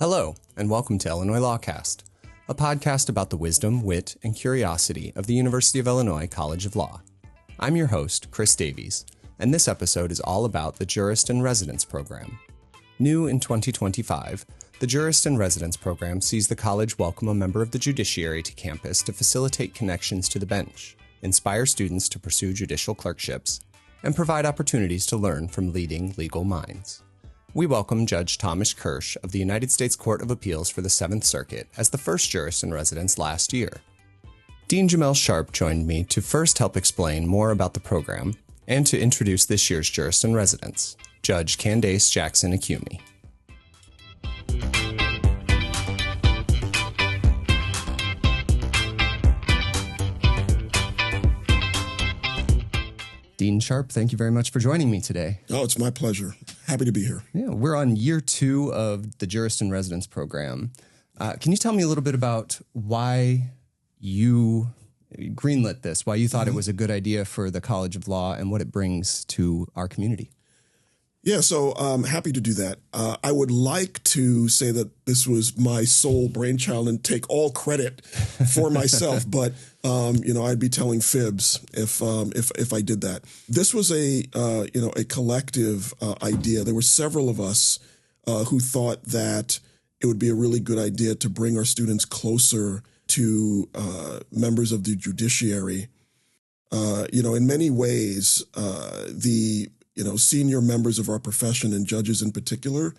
Hello, and welcome to Illinois LawCast, a podcast about the wisdom, wit, and curiosity of the University of Illinois College of Law. I'm your host, Chris Davies, and this episode is all about the Jurist in Residence program. New in 2025, the Jurist in Residence program sees the college welcome a member of the judiciary to campus to facilitate connections to the bench, inspire students to pursue judicial clerkships, and provide opportunities to learn from leading legal minds. We welcome Judge Thomas Kirsch of the United States Court of Appeals for the Seventh Circuit as the first jurist in residence last year. Dean Jamelle Sharpe joined me to first help explain more about the program and to introduce this year's jurist in residence, Judge Candace Jackson-Awikumi. Dean Sharpe, thank you very much for joining me today. Oh, it's my pleasure. Happy to be here. Yeah, we're on year 2 of the Jurist in Residence program. Can you tell me a little bit about why you greenlit this, why you thought it was a good idea for the College of Law and what it brings to our community? Yeah, so I'm happy to do that. I would like to say that this was my sole brainchild and take all credit for myself, but I'd be telling fibs if I did that. This was a collective idea. There were several of us who thought that it would be a really good idea to bring our students closer to members of the judiciary. In many ways, senior members of our profession and judges in particular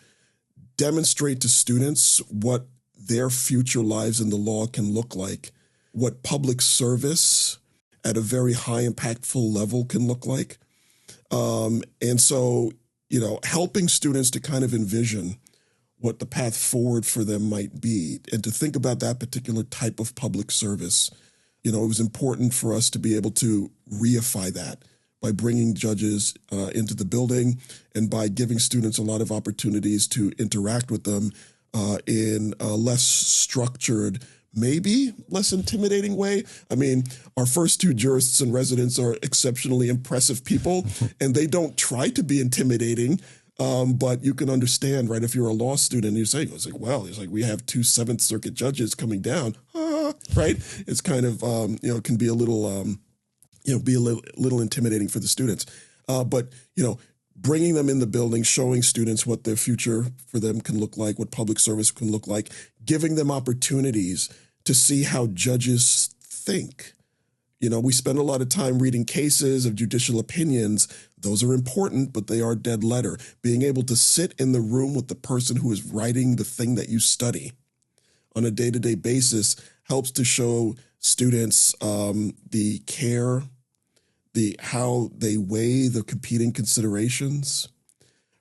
demonstrate to students what their future lives in the law can look like, what public service at a very high impactful level can look like. Helping students to kind of envision what the path forward for them might be and to think about that particular type of public service, it was important for us to be able to reify that by bringing judges into the building and by giving students a lot of opportunities to interact with them in a less structured, maybe less intimidating way. I mean, our first 2 jurists in residence are exceptionally impressive people, and they don't try to be intimidating, but you can understand, right, if you're a law student and you're saying, we have 2 Seventh Circuit judges coming down, right? It's kind of, can be a little... be a little intimidating for the students. But bringing them in the building, showing students what their future for them can look like, what public service can look like, giving them opportunities to see how judges think. We spend a lot of time reading cases of judicial opinions. Those are important, but they are dead letter. Being able to sit in the room with the person who is writing the thing that you study on a day-to-day basis helps to show students the care, how they weigh the competing considerations,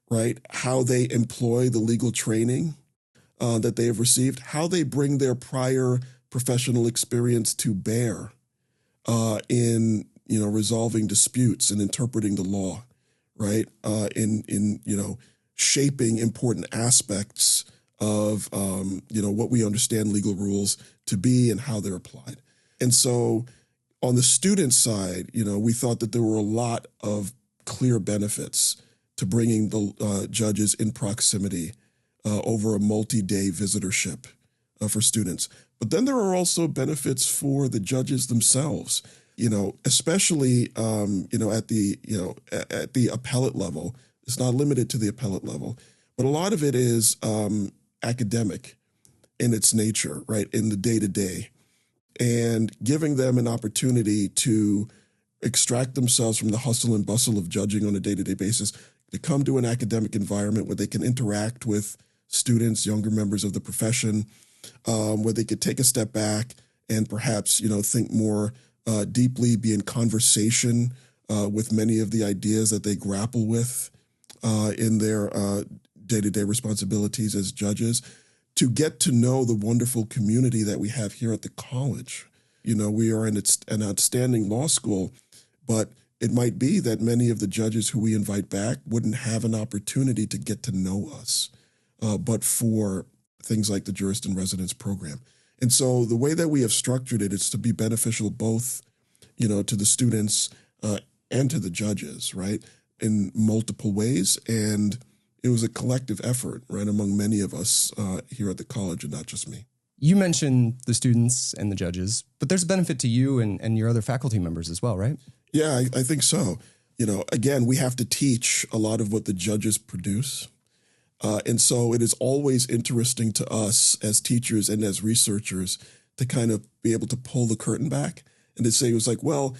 right? How they employ the legal training that they have received, how they bring their prior professional experience to bear in resolving disputes and interpreting the law, right? In shaping important aspects of what we understand legal rules to be and how they're applied. And so on the student side, we thought that there were a lot of clear benefits to bringing the judges in proximity over a multi-day visitorship for students. But then there are also benefits for the judges themselves, especially at the appellate level. It's not limited to the appellate level, but a lot of it is academic in its nature, right, in the day-to-day. And giving them an opportunity to extract themselves from the hustle and bustle of judging on a day-to-day basis, to come to an academic environment where they can interact with students, younger members of the profession, where they could take a step back and perhaps, think more deeply, be in conversation with many of the ideas that they grapple with in their day-to-day responsibilities as judges, to get to know the wonderful community that we have here at the college. We are an outstanding law school, but it might be that many of the judges who we invite back wouldn't have an opportunity to get to know us, but for things like the Jurist in Residence program. And so the way that we have structured it is to be beneficial both, to the students and to the judges, right, in multiple ways. And it was a collective effort, right, among many of us here at the college, and not just me. You mentioned the students and the judges, but there's a benefit to you and your other faculty members as well, right? Yeah, I think so. Again, we have to teach a lot of what the judges produce. And so it is always interesting to us as teachers and as researchers to kind of be able to pull the curtain back and to say, it was like, well,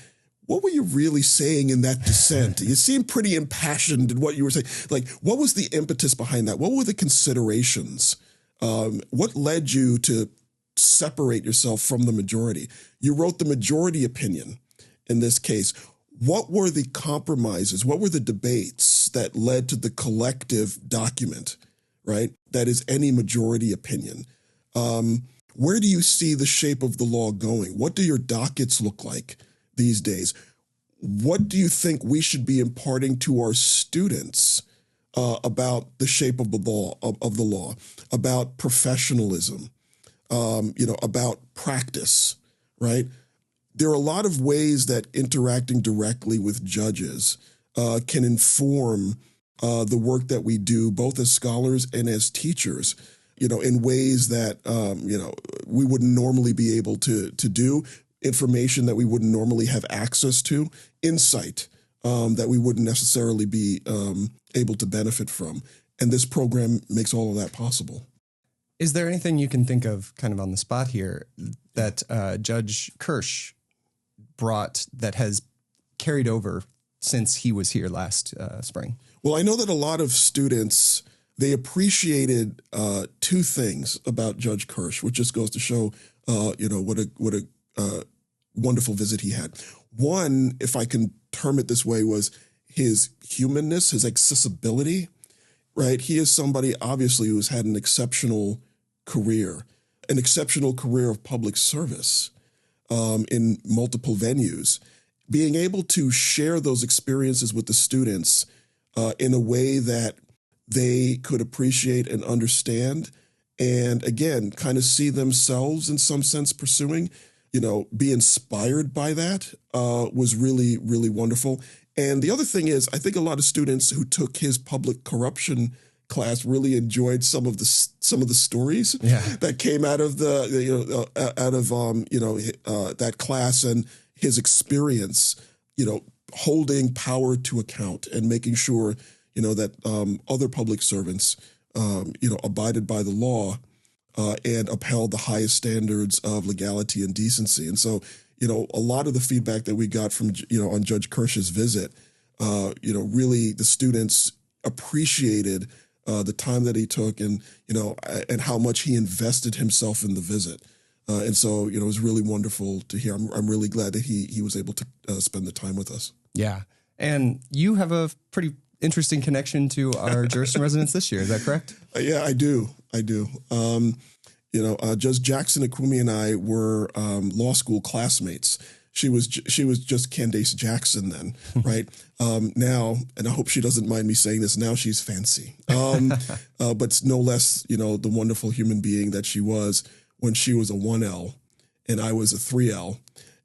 what were you really saying in that dissent? You seemed pretty impassioned in what you were saying. Like, what was the impetus behind that? What were the considerations? What led you to separate yourself from the majority? You wrote the majority opinion in this case. What were the compromises? What were the debates that led to the collective document, right? That is any majority opinion. Where do you see the shape of the law going? What do your dockets look like these days? What do you think we should be imparting to our students about the shape of the law, about professionalism, about practice, right? There are a lot of ways that interacting directly with judges can inform the work that we do, both as scholars and as teachers, in ways that, we wouldn't normally be able to do, information that we wouldn't normally have access to, insight that we wouldn't necessarily be able to benefit from. And this program makes all of that possible. Is there anything you can think of kind of on the spot here that Judge Kirsch brought that has carried over since he was here last spring? Well, I know that a lot of students, they appreciated two things about Judge Kirsch, which just goes to show, what a wonderful visit he had. One, if I can term it this way, was his humanness, his accessibility, right? He is somebody, obviously, who's had an exceptional career of public service in multiple venues. Being able to share those experiences with the students in a way that they could appreciate and understand, and again, kind of see themselves in some sense pursuing, be inspired by that was really, really wonderful. And the other thing is, I think a lot of students who took his public corruption class really enjoyed some of the stories that came out of that class and his experience, holding power to account and making sure, that other public servants, abided by the law and upheld the highest standards of legality and decency. And so, a lot of the feedback that we got from, on Judge Kirsch's visit, really the students appreciated the time that he took and how much he invested himself in the visit. And so, it was really wonderful to hear. I'm really glad that he was able to spend the time with us. Yeah. And you have a pretty interesting connection to our Jurist in Residence this year. Is that correct? Yeah, I do. Judge Jackson-Akiwumi and I were law school classmates. She was just Candace Jackson then, right? Now, and I hope she doesn't mind me saying this, now she's fancy. But no less, the wonderful human being that she was when she was a 1L and I was a 3L.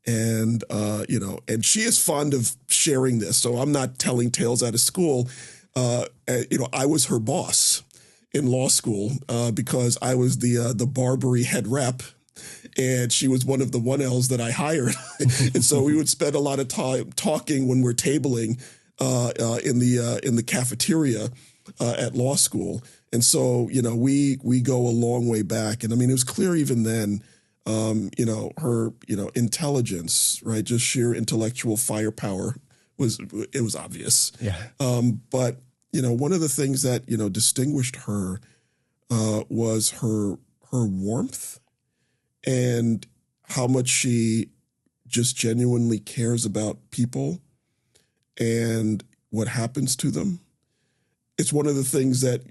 And, and she is fond of sharing this. So I'm not telling tales out of school. I was her boss in law school because I was the Barbary head rep. And she was one of the 1Ls that I hired. And so we would spend a lot of time talking when we're tabling in the cafeteria at law school. And so, we go a long way back. And I mean, it was clear even then, her, intelligence, right? Just sheer intellectual firepower was obvious. Yeah. But, one of the things that, distinguished her was her warmth and how much she just genuinely cares about people and what happens to them. It's one of the things that,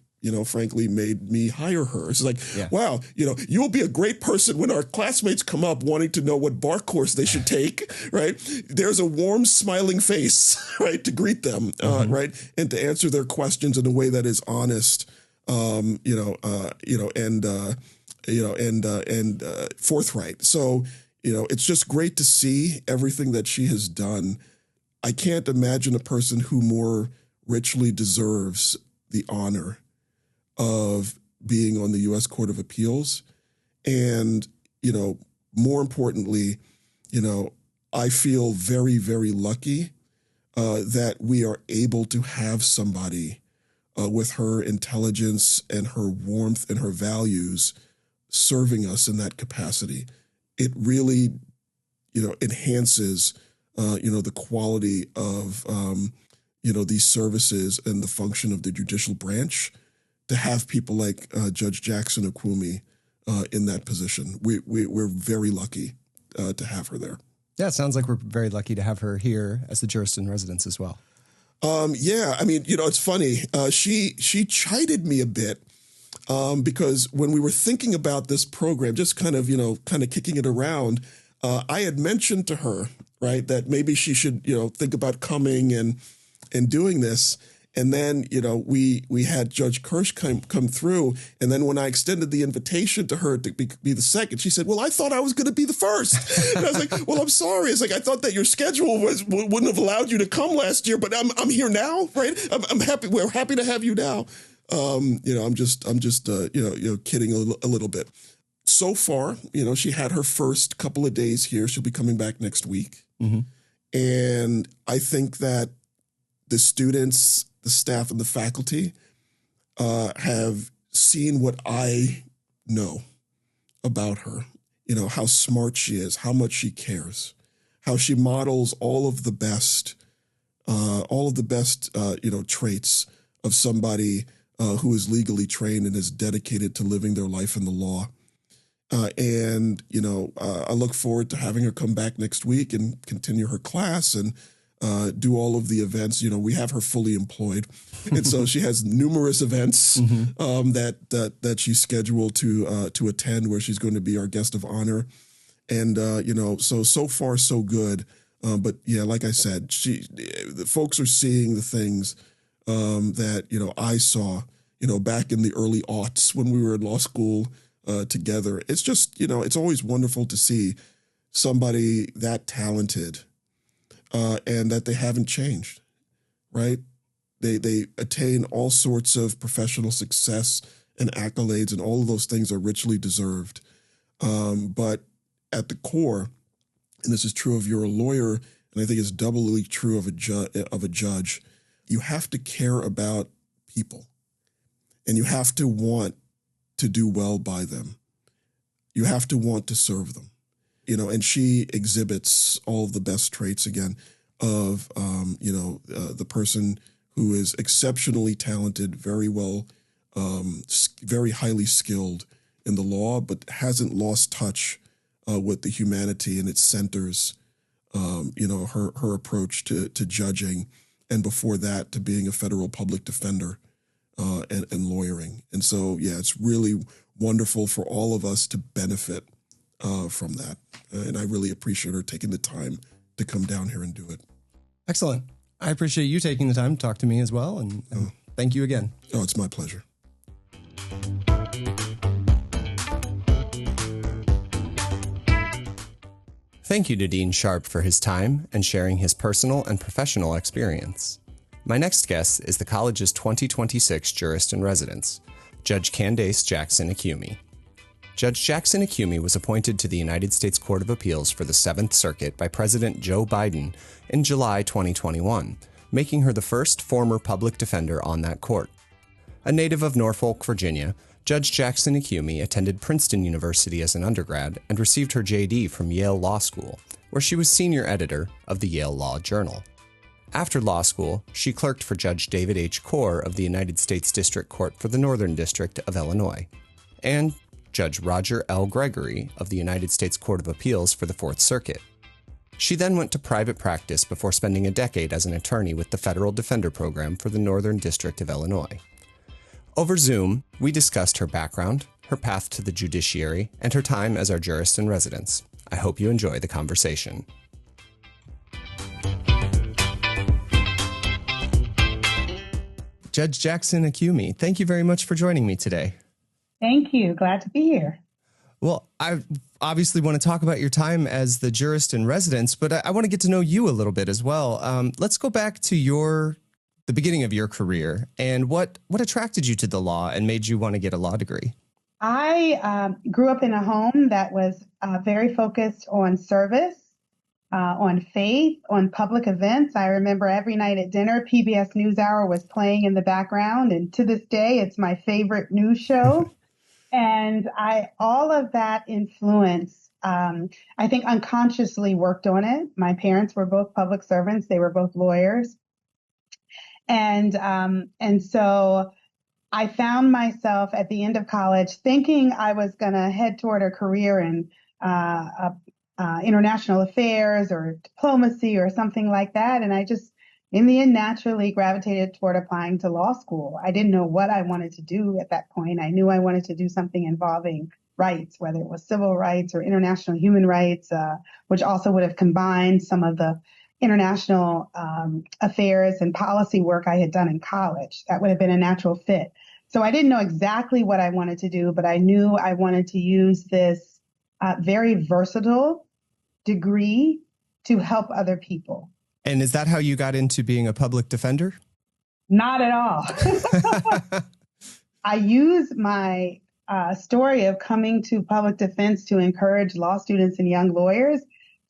frankly, made me hire her. It's like, wow, you'll be a great person when our classmates come up wanting to know what bar course they should take, right? There's a warm, smiling face, right, to greet them, right, and to answer their questions in a way that is honest, and forthright. So, it's just great to see everything that she has done. I can't imagine a person who more richly deserves the honor of being on the U.S. Court of Appeals. And, more importantly, I feel very, very lucky that we are able to have somebody with her intelligence and her warmth and her values serving us in that capacity. It really, enhances, the quality of, these services and the function of the judicial branch to have people like Judge Jackson-Awikumi in that position. We're very lucky to have her there. Yeah, it sounds like we're very lucky to have her here as the jurist in residence as well. Yeah, I mean, it's funny. She chided me a bit because when we were thinking about this program, just kind of kicking it around, I had mentioned to her, right, that maybe she should, think about coming and doing this. And then, we had Judge Kirsch come through. And then when I extended the invitation to her to be the second, she said, well, I thought I was going to be the first. And I was like, well, I'm sorry. It's like, I thought that your schedule wouldn't have allowed you to come last year, but I'm here now, right? I'm happy. We're happy to have you now. I'm just kidding a little bit. So far, she had her first couple of days here. She'll be coming back next week. Mm-hmm. And I think that the students, the staff, and the faculty have seen what I know about her, how smart she is, how much she cares, how she models all of the best traits of somebody who is legally trained and is dedicated to living their life in the law. I look forward to having her come back next week and continue her class and do all of the events. We have her fully employed. And so she has numerous events that she's scheduled to attend, where she's going to be our guest of honor. And, so far, so good. But yeah, like I said, the folks are seeing the things that, I saw, back in the early aughts when we were in law school together. It's just, it's always wonderful to see somebody that talented and that they haven't changed, right? They attain all sorts of professional success and accolades, and all of those things are richly deserved. But at the core, and this is true if you're a lawyer, and I think it's doubly true of a judge, you have to care about people, and you have to want to do well by them. You have to want to serve them. And she exhibits all of the best traits, again, of, the person who is exceptionally talented, very well, very highly skilled in the law, but hasn't lost touch with the humanity and its centers, her approach to judging, and before that to being a federal public defender and lawyering. And so, yeah, it's really wonderful for all of us to benefit from that. And I really appreciate her taking the time to come down here and do it. Excellent. I appreciate you taking the time to talk to me as well. And thank you again. Oh, it's my pleasure. Thank you to Dean Sharpe for his time and sharing his personal and professional experience. My next guest is the college's 2026 Jurist in Residence, Judge Candace Jackson-Awikumi. Judge Jackson-Akiwumi was appointed to the United States Court of Appeals for the Seventh Circuit by President Joe Biden in July 2021, making her the first former public defender on that court. A native of Norfolk, Virginia, Judge Jackson-Akiwumi attended Princeton University as an undergrad and received her JD from Yale Law School, where she was senior editor of the Yale Law Journal. After law school, she clerked for Judge David H. Corr of the United States District Court for the Northern District of Illinois, and Judge Roger L. Gregory of the United States Court of Appeals for the Fourth Circuit. She then went to private practice before spending a decade as an attorney with the Federal Defender Program for the Northern District of Illinois. Over Zoom, we discussed her background, her path to the judiciary, and her time as our jurist in residence. I hope you enjoy the conversation. Judge Jackson-Akiwumi, thank you very much for joining me today. Thank you. Glad to be here. Well, I obviously want to talk about your time as the jurist in residence, but I want to get to know you a little bit as well. Let's go back to your the beginning of your career, and what attracted you to the law and made you want to get a law degree? I grew up in a home that was very focused on service, on faith, on public events. I remember every night at dinner, PBS NewsHour was playing in the background, and to this day, it's my favorite news show. And all of that influence, I think unconsciously worked on it. My parents were both public servants. They were both lawyers. And so I found myself at the end of college thinking I was going to head toward a career in international affairs or diplomacy or something like that. And I just, in the end, naturally gravitated toward applying to law school. I didn't know what I wanted to do at that point. I knew I wanted to do something involving rights, whether it was civil rights or international human rights, which also would have combined some of the international affairs and policy work I had done in college. That would have been a natural fit. So I didn't know exactly what I wanted to do, but I knew I wanted to use this very versatile degree to help other people. And is that how you got into being a public defender? Not at all. I use my story of coming to public defense to encourage law students and young lawyers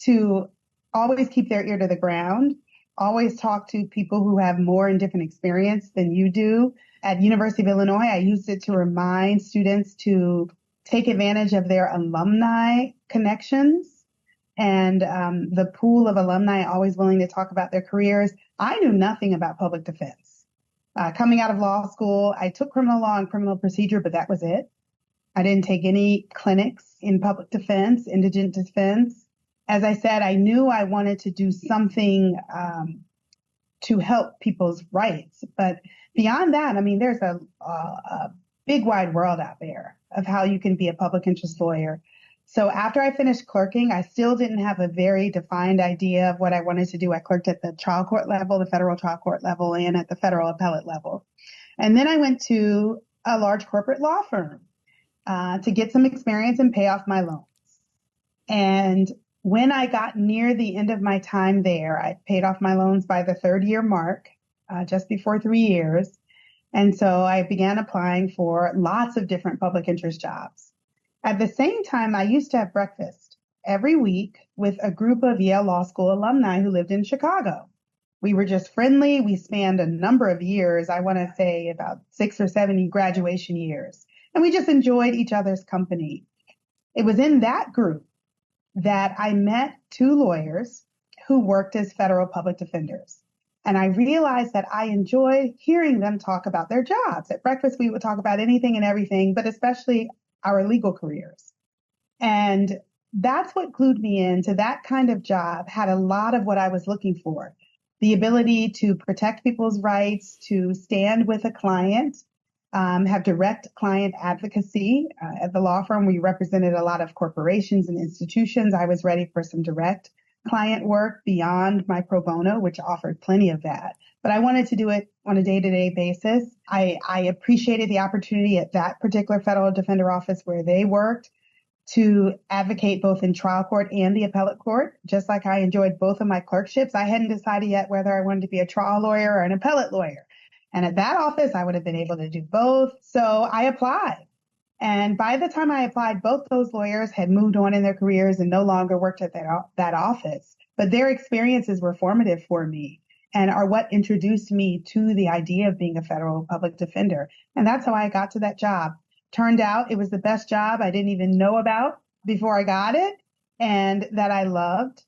to always keep their ear to the ground, always talk to people who have more and different experience than you do. At University of Illinois, I used it to remind students to take advantage of their alumni connections and the pool of alumni always willing to talk about their careers. I knew nothing about public defense. Coming out of law school, I took criminal law and criminal procedure, but that was it. I didn't take any clinics in public defense, indigent defense. As I said, I knew I wanted to do something to help people's rights. But beyond that, I mean, there's a big wide world out there of how you can be a public interest lawyer. So after I finished clerking, I still didn't have a very defined idea of what I wanted to do. I clerked at the trial court level, the federal trial court level, and at the federal appellate level. And then I went to a large corporate law firm to get some experience and pay off my loans. And when I got near the end of my time there, I paid off my loans by the third year mark, just before 3 years. And so I began applying for lots of different public interest jobs. At the same time, I used to have breakfast every week with a group of Yale Law School alumni who lived in Chicago. We were just friendly. We spanned a number of years. I want to say about 6 or 7 graduation years. And we just enjoyed each other's company. It was in that group that I met 2 lawyers who worked as federal public defenders. And I realized that I enjoy hearing them talk about their jobs. At breakfast, we would talk about anything and everything, but especially our legal careers. And that's what glued me into that kind of job, had a lot of what I was looking for. The ability to protect people's rights, to stand with a client, have direct client advocacy. At the law firm, we represented a lot of corporations and institutions. I was ready for some direct client work beyond my pro bono, which offered plenty of that. But I wanted to do it on a day-to-day basis. I appreciated the opportunity at that particular federal defender office where they worked to advocate both in trial court and the appellate court, just like I enjoyed both of my clerkships. I hadn't decided yet whether I wanted to be a trial lawyer or an appellate lawyer. And at that office, I would have been able to do both. So I applied. And by the time I applied, both those lawyers had moved on in their careers and no longer worked at that office. But their experiences were formative for me and are what introduced me to the idea of being a federal public defender. And that's how I got to that job. Turned out it was the best job I didn't even know about before I got it, and that I loved.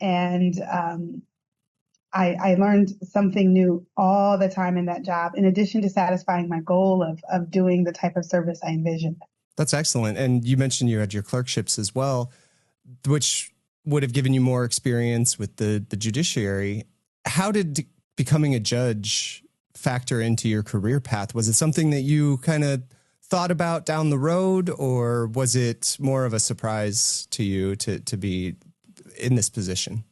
And I learned something new all the time in that job, in addition to satisfying my goal of doing the type of service I envisioned. That's excellent. And you mentioned you had your clerkships as well, which would have given you more experience with the judiciary. How did becoming a judge factor into your career path? Was it something that you kind of thought about down the road, or was it more of a surprise to you to be in this position?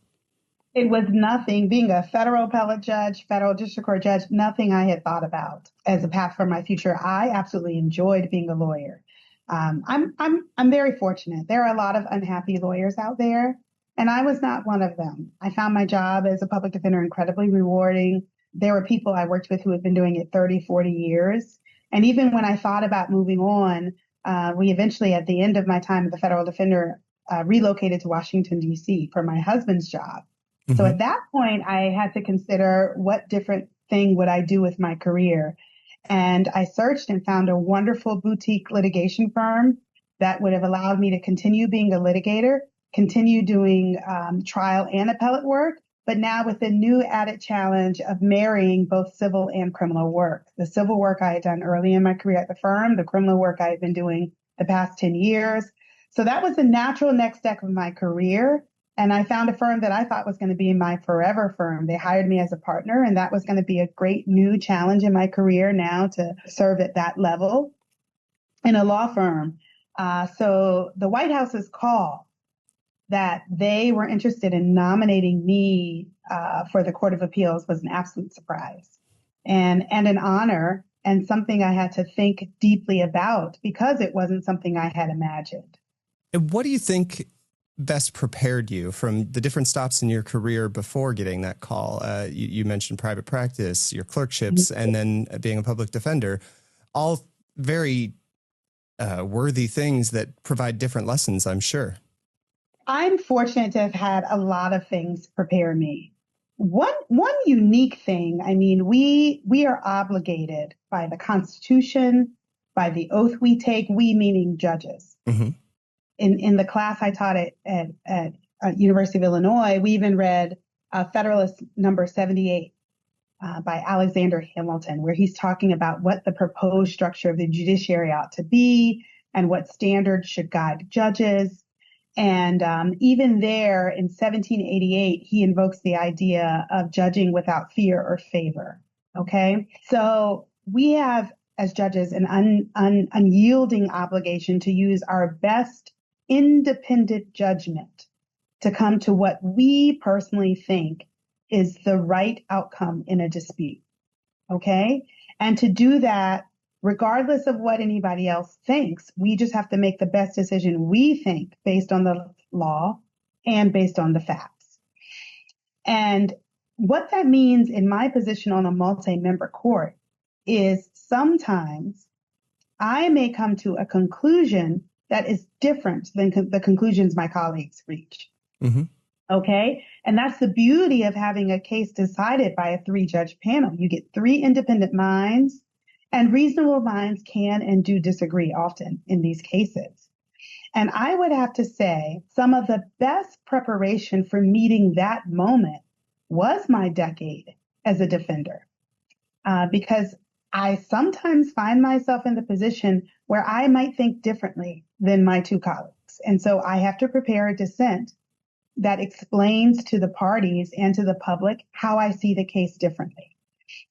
It was nothing. Being a federal appellate judge, federal district court judge, nothing I had thought about as a path for my future. I absolutely enjoyed being a lawyer. I'm very fortunate. There are a lot of unhappy lawyers out there, and I was not one of them. I found my job as a public defender incredibly rewarding, there were people I worked with who had been doing it 30, 40 years. And even when I thought about moving on, we eventually, at the end of my time at the federal defender, relocated to Washington, D.C. for my husband's job. So at that point, I had to consider what different thing would I do with my career. And I searched and found a wonderful boutique litigation firm that would have allowed me to continue being a litigator, continue doing trial and appellate work, but now with the new added challenge of marrying both civil and criminal work. The civil work I had done early in my career at the firm, the criminal work I had been doing the past 10 years. So that was the natural next step of my career. And I found a firm that I thought was going to be my forever firm. They hired me as a partner, and that was going to be a great new challenge in my career now to serve at that level in a law firm. So the White House's call that they were interested in nominating me for the Court of Appeals was an absolute surprise and an honor, and something I had to think deeply about because it wasn't something I had imagined. And what do you think best prepared you from the different stops in your career before getting that call? You mentioned private practice, your clerkships, and then being a public defender, all very worthy things that provide different lessons, I'm sure. I'm fortunate to have had a lot of things prepare me. One unique thing, I mean, we are obligated by the Constitution, by the oath we take, we meaning judges. Mm-hmm. In the class I taught at University of Illinois, we even read Federalist number 78 by Alexander Hamilton, where he's talking about what the proposed structure of the judiciary ought to be and what standards should guide judges. And even there in 1788, he invokes the idea of judging without fear or favor. Okay, so we have as judges an unyielding obligation to use our best independent judgment to come to what we personally think is the right outcome in a dispute. Okay, and to do that, regardless of what anybody else thinks, we just have to make the best decision we think based on the law and based on the facts. And what that means in my position on a multi-member court is sometimes I may come to a conclusion that is different than the conclusions my colleagues reach. Mm-hmm. Okay? And that's the beauty of having a case decided by a 3-judge panel. You get 3 independent minds, and reasonable minds can and do disagree often in these cases. And I would have to say some of the best preparation for meeting that moment was my decade as a defender, because I sometimes find myself in the position where I might think differently than my 2 colleagues. And so I have to prepare a dissent that explains to the parties and to the public how I see the case differently.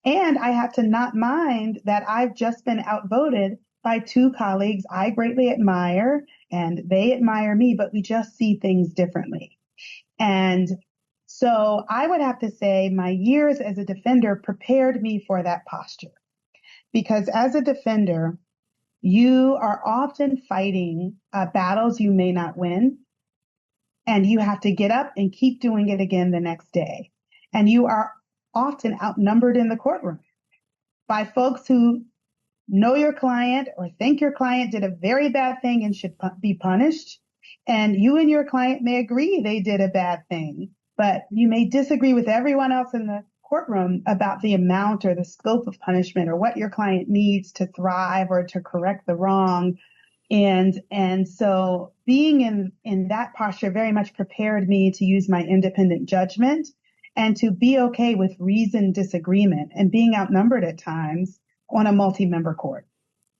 And I have to not mind that I've just been outvoted by 2 colleagues I greatly admire, and they admire me, but we just see things differently. And so I would have to say my years as a defender prepared me for that posture. Because as a defender, you are often fighting battles you may not win, and you have to get up and keep doing it again the next day. And you are often outnumbered in the courtroom by folks who know your client or think your client did a very bad thing and should be punished. And you and your client may agree they did a bad thing, but you may disagree with everyone else in the courtroom about the amount or the scope of punishment or what your client needs to thrive or to correct the wrong. And so being in that posture very much prepared me to use my independent judgment and to be okay with reasoned disagreement and being outnumbered at times on a multi-member court.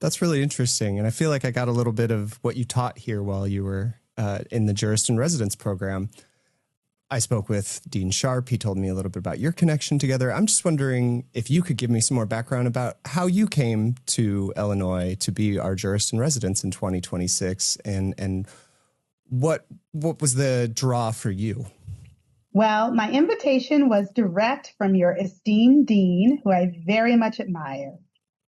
That's really interesting. And I feel like I got a little bit of what you taught here while you were in the Jurist in Residence program. I spoke with Dean Sharpe. He told me a little bit about your connection together. I'm just wondering if you could give me some more background about how you came to Illinois to be our Jurist in Residence in 2026, and what was the draw for you? Well, my invitation was direct from your esteemed dean, who I very much admire.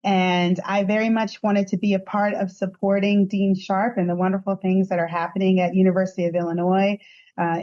And I very much wanted to be a part of supporting Dean Sharpe and the wonderful things that are happening at University of Illinois.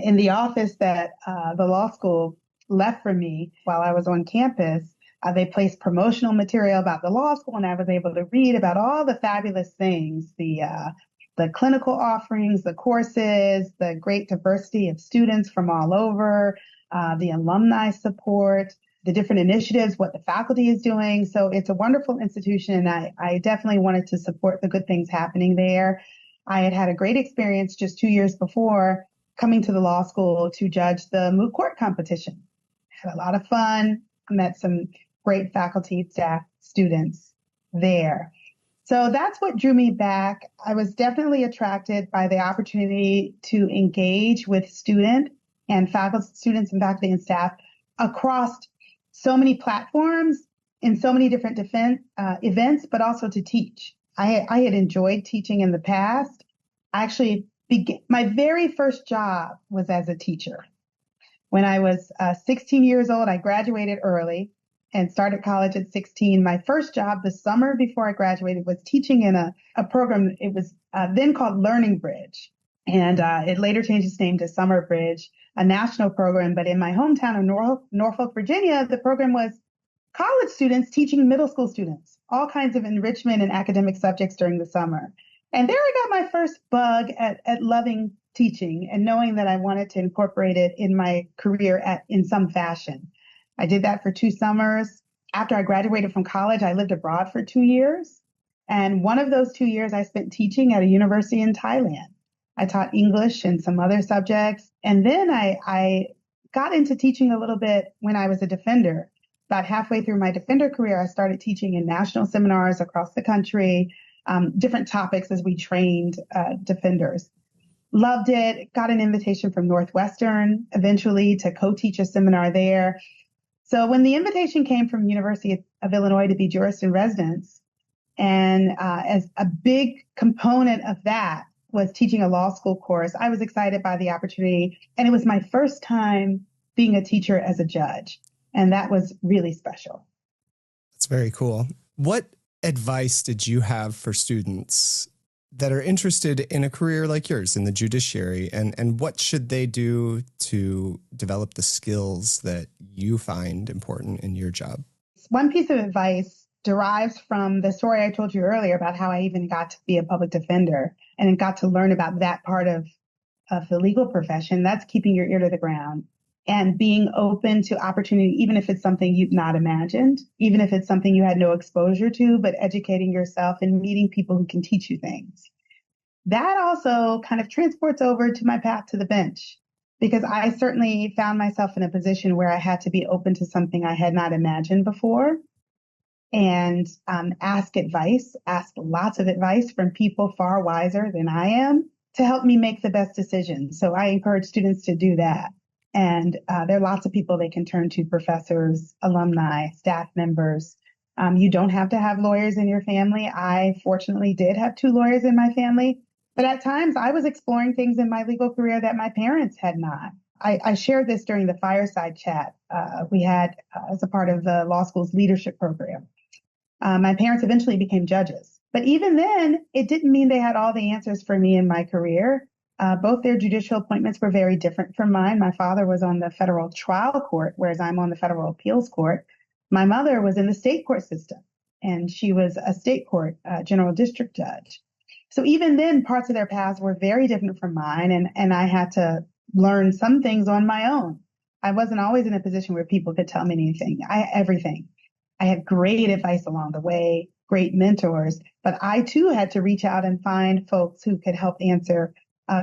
In the office that the law school left for me while I was on campus, They placed promotional material about the law school, and I was able to read about all the fabulous things, the clinical offerings, the courses, the great diversity of students from all over, the alumni support, the different initiatives, what the faculty is doing. So it's a wonderful institution, and I definitely wanted to support the good things happening there. I had a great experience just 2 years before coming to the law school to judge the moot court competition. Had a lot of fun. I met some great faculty, staff, students there. So that's what drew me back. I was definitely attracted by the opportunity to engage with students and faculty and staff across so many platforms in so many different events, but also to teach. I had enjoyed teaching in the past. Actually, my very first job was as a teacher. When I was 16 years old, I graduated early and started college at 16. My first job the summer before I graduated was teaching in a program. It was then called Learning Bridge, and it later changed its name to Summer Bridge, a national program. But in my hometown of Norfolk, Virginia, the program was college students teaching middle school students all kinds of enrichment and academic subjects during the summer. And there I got my first bug at loving teaching and knowing that I wanted to incorporate it in my career in some fashion. I did that for 2 summers. After I graduated from college, I lived abroad for 2 years. And one of those 2 years I spent teaching at a university in Thailand. I taught English and some other subjects. And then I got into teaching a little bit when I was a defender. About halfway through my defender career, I started teaching in national seminars across the country, different topics as we trained defenders. Loved it. Got an invitation from Northwestern eventually to co-teach a seminar there. So when the invitation came from University of Illinois to be jurist in residence, and as a big component of that was teaching a law school course, I was excited by the opportunity. And it was my first time being a teacher as a judge. And that was really special. That's very cool. What advice did you have for students that are interested in a career like yours in the judiciary, and what should they do to develop the skills that you find important in your job? One piece of advice derives from the story I told you earlier about how I even got to be a public defender and got to learn about that part of the legal profession. That's keeping your ear to the ground and being open to opportunity, even if it's something you've not imagined, even if it's something you had no exposure to, but educating yourself and meeting people who can teach you things. That also kind of transports over to my path to the bench, because I certainly found myself in a position where I had to be open to something I had not imagined before and ask lots of advice from people far wiser than I am to help me make the best decisions. So I encourage students to do that. And there are lots of people they can turn to: professors, alumni, staff members. You don't have to have lawyers in your family. I fortunately did have 2 lawyers in my family, but at times I was exploring things in my legal career that my parents had not. I shared this during the fireside chat we had as a part of the law school's leadership program. My parents eventually became judges, but even then, it didn't mean they had all the answers for me in my career. Both their judicial appointments were very different from mine. My father was on the federal trial court, whereas I'm on the federal appeals court. My mother was in the state court system, and she was a state court general district judge. So even then, parts of their paths were very different from mine, and I had to learn some things on my own. I wasn't always in a position where people could tell me everything. I had great advice along the way, great mentors, but I too had to reach out and find folks who could help answer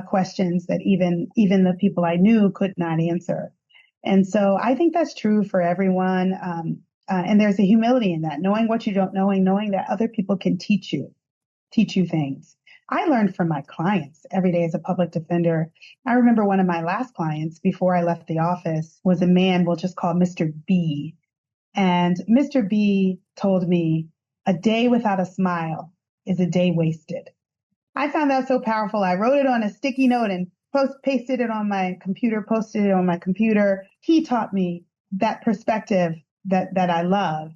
questions that even the people I knew could not answer. And so I think that's true for everyone. And there's a humility in that, knowing what you don't know and knowing that other people can teach you things. I learned from my clients every day as a public defender. I remember one of my last clients before I left the office was a man we'll just call Mr. B. And Mr. B told me, "A day without a smile is a day wasted." I found that so powerful. I wrote it on a sticky note and posted it on my computer. He taught me that perspective that I love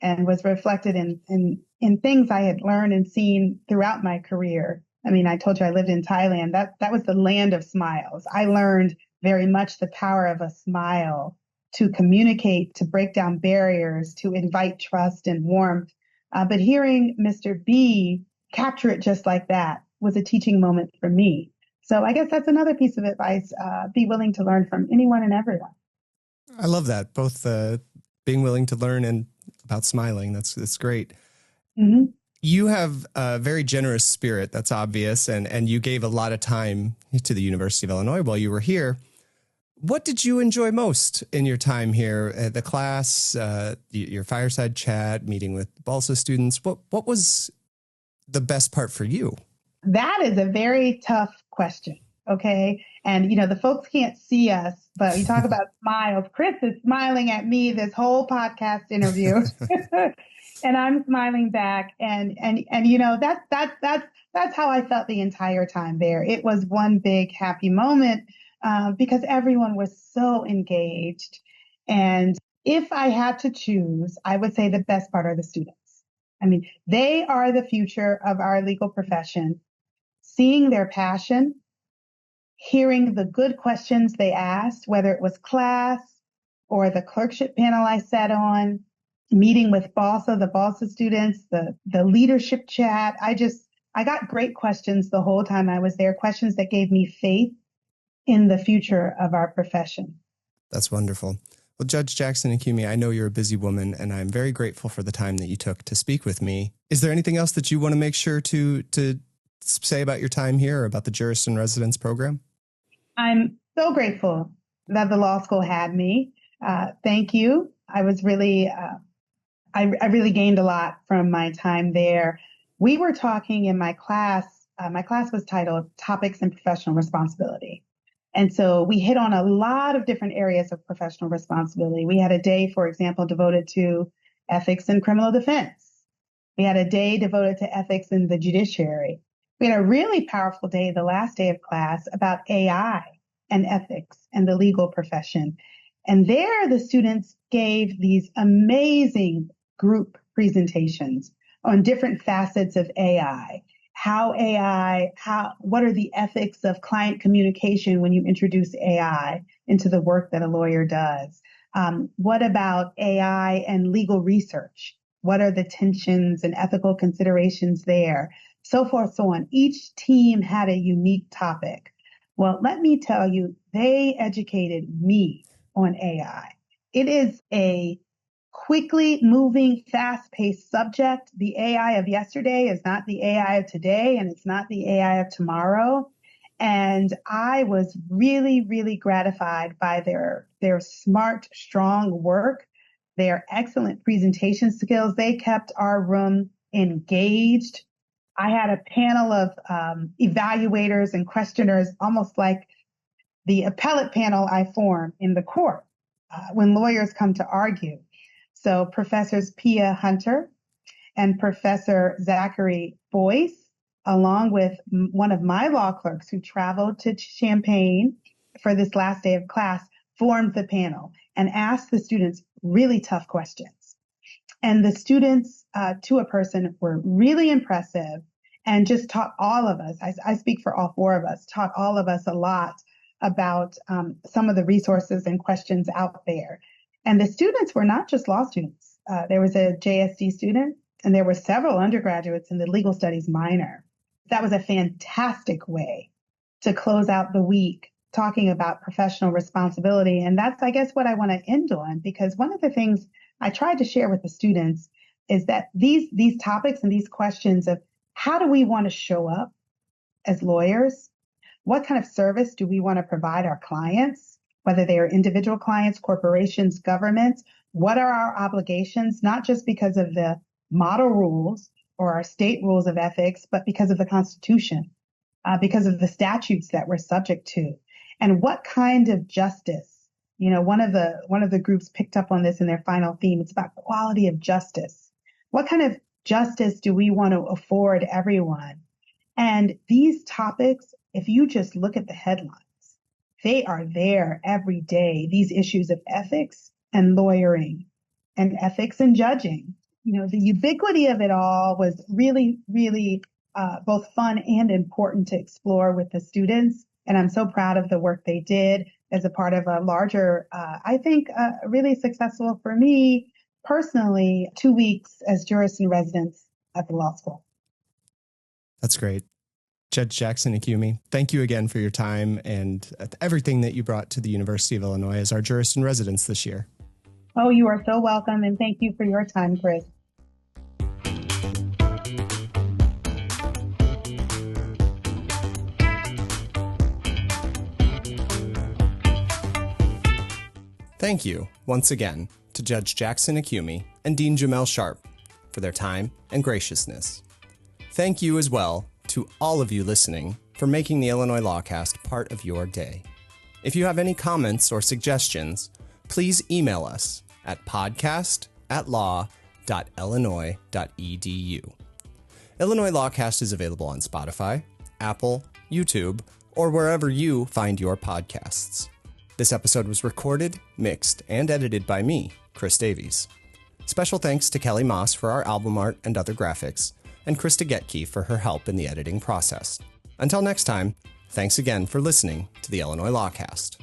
and was reflected in things I had learned and seen throughout my career. I mean, I told you I lived in Thailand. That was the land of smiles. I learned very much the power of a smile to communicate, to break down barriers, to invite trust and warmth. But hearing Mr. B capture it just like that was a teaching moment for me. So I guess that's another piece of advice. Be willing to learn from anyone and everyone. I love that. Both being willing to learn and about smiling. That's great. Mm-hmm. You have a very generous spirit. That's obvious. And you gave a lot of time to the University of Illinois while you were here. What did you enjoy most in your time here at the class, your fireside chat, meeting with BALSA students? What was the best part for you? That is a very tough question. Okay. And, the folks can't see us, but you talk about smiles. Chris is smiling at me this whole podcast interview and I'm smiling back. And that's how I felt the entire time there. It was one big happy moment because everyone was so engaged. And if I had to choose, I would say the best part are the students. I mean, they are the future of our legal profession. Seeing their passion, hearing the good questions they asked, whether it was class or the clerkship panel I sat on, meeting with the BALSA students, the leadership chat. I got great questions the whole time I was there, questions that gave me faith in the future of our profession. That's wonderful. Well, Judge Jackson-Akiwumi, I know you're a busy woman, and I'm very grateful for the time that you took to speak with me. Is there anything else that you want to make sure to say about your time here or about the Jurist in Residence program? I'm so grateful that the law school had me. Thank you. I was really, I really gained a lot from my time there. We were talking in my class was titled Topics in Professional Responsibility. And so we hit on a lot of different areas of professional responsibility. We had a day, for example, devoted to ethics in criminal defense. We had a day devoted to ethics in the judiciary. We had a really powerful day, the last day of class, about AI and ethics and the legal profession. And there the students gave these amazing group presentations on different facets of AI. What are the ethics of client communication when you introduce AI into the work that a lawyer does? What about AI and legal research? What are the tensions and ethical considerations there? So forth, so on. Each team had a unique topic. Well, let me tell you, they educated me on AI. It is a quickly moving, fast-paced subject. The AI of yesterday is not the AI of today, and it's not the AI of tomorrow. And I was really, really gratified by their smart, strong work, their excellent presentation skills. They kept our room engaged. I had a panel of evaluators and questioners, almost like the appellate panel I form in the court when lawyers come to argue. So Professors Pia Hunter and Professor Zachary Boyce, along with one of my law clerks who traveled to Champaign for this last day of class, formed the panel and asked the students really tough questions. And the students, to a person, were really impressive and just taught all of us, I speak for all four of us, taught all of us a lot about some of the resources and questions out there. And the students were not just law students. There was a JSD student, and there were several undergraduates in the legal studies minor. That was a fantastic way to close out the week talking about professional responsibility. And that's, I guess, what I want to end on, because one of the things I tried to share with the students is that these topics and these questions of how do we want to show up as lawyers? What kind of service do we want to provide our clients, whether they are individual clients, corporations, governments? What are our obligations, not just because of the model rules or our state rules of ethics, but because of the Constitution, because of the statutes that we're subject to? And what kind of justice? You know, one of the groups picked up on this in their final theme. It's about quality of justice. What kind of justice do we want to afford everyone? And these topics, if you just look at the headlines, they are there every day. These issues of ethics and lawyering and ethics and judging. You know, the ubiquity of it all was really, really both fun and important to explore with the students. And I'm so proud of the work they did as a part of a larger, I think, really successful for me personally, 2 weeks as jurist in residence at the law school. That's great. Judge Jackson-Akiwumi, thank you again for your time and everything that you brought to the University of Illinois as our jurist in residence this year. Oh, you are so welcome, and thank you for your time, Chris. Thank you, once again, to Judge Jackson-Akiwumi and Dean Jamelle Sharpe for their time and graciousness. Thank you as well to all of you listening for making the Illinois LawCast part of your day. If you have any comments or suggestions, please email us at podcast@law.illinois.edu. Illinois LawCast is available on Spotify, Apple, YouTube, or wherever you find your podcasts. This episode was recorded, mixed, and edited by me, Chris Davies. Special thanks to Kelly Moss for our album art and other graphics, and Krista Getke for her help in the editing process. Until next time, thanks again for listening to the Illinois LawCast.